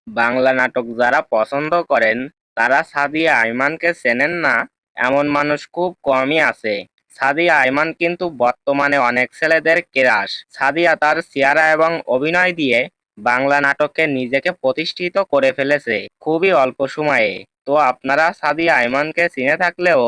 বাংলা নাটক যারা পছন্দ করেন তারা সাদিয়া আইমানকে চেনেন না এমন মানুষ খুব কমই আছে। সাদিয়া আইমান কিন্তু বর্তমানে অনেক ছেলেদের ক্রাশ। সাদিয়া তার চেহারা এবং অভিনয় দিয়ে বাংলা নাটকে নিজেকে প্রতিষ্ঠিত করে ফেলেছে খুবই অল্প সময়ে। তো আপনারা সাদিয়া আইমানকে চিনে থাকলেও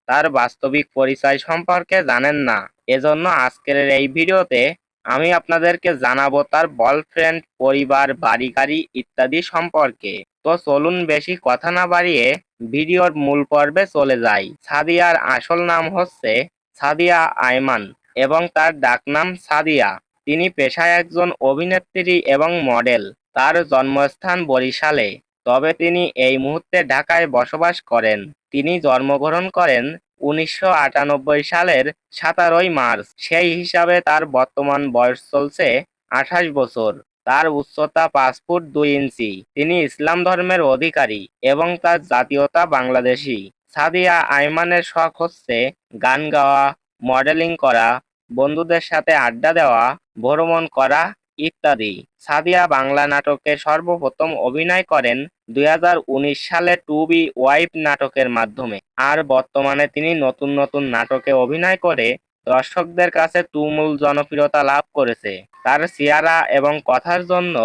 তার বাস্তবিক পরিচয় সম্পর্কে জানেন না। এজন্য আজকের এই ভিডিওতে আমি আপনাদেরকে জানাবো তার বয়ফ্রেন্ড, পরিবার, বাড়ি গাড়ি ইত্যাদি সম্পর্কে। তো চলুন বেশি কথা না বাড়িয়ে ভিডিওর মূল পর্বে চলে যাই। সাদিয়ার আসল নাম হচ্ছে সাদিয়া আইমান এবং তার ডাকনাম সাদিয়া। তিনি পেশায় একজন অভিনেত্রী এবং মডেল। তার জন্মস্থান বরিশালে, তবে তিনি এই মুহূর্তে ঢাকায় বসবাস করেন। তিনি জন্মগ্রহণ করেন ১৯৯৮ সালের ১৭ই মার্চ। সেই হিসাবে তার বর্তমান বয়স চলছে ২৮ বছর। তার উচ্চতা ৫ ফুট ২ ইঞ্চি। তিনি ইসলাম ধর্মের অধিকারী এবং তার জাতীয়তা বাংলাদেশী। সাদিয়া আইমানের শখ হচ্ছে গান গাওয়া, মডেলিং করা, বন্ধুদের সাথে আড্ডা দেওয়া, ভ্রমণ করা ইত্যাদি। সাদিয়া বাংলা নাটকে সর্বপ্রথম অভিনয় করেন ২০১৯ সালে টু বি ওয়াইফ নাটকের মাধ্যমে। আর বর্তমানে তিনি নতুন নতুন নাটকে অভিনয় করে দর্শকদের কাছে তুমুল জনপ্রিয়তা লাভ করেছে। তার চেহারা এবং কথার জন্য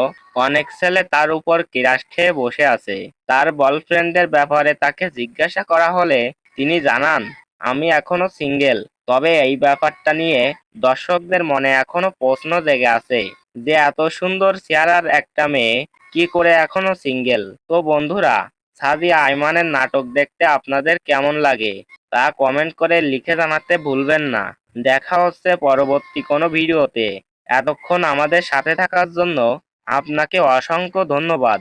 অনেক ছেলে তার উপর ক্রাশ খেয়ে বসে আছে। তার বয়ফ্রেন্ডের ব্যাপারে তাকে জিজ্ঞাসা করা হলে তিনি জানান, আমি এখনো সিঙ্গেল। তবে এই ব্যাপারটা নিয়ে দর্শকদের মনে এখনো প্রশ্ন জেগে আছে যে এত সুন্দর চেহারার একটা মেয়ে কি করে এখনো সিঙ্গেল। তো বন্ধুরা, সাদিয়া আইমানের নাটক দেখতে আপনাদের কেমন লাগে তা কমেন্ট করে লিখে জানাতে ভুলবেন না। দেখা হচ্ছে পরবর্তী কোনো ভিডিওতে। এতক্ষণ আমাদের সাথে থাকার জন্য আপনাকে অসংখ্য ধন্যবাদ।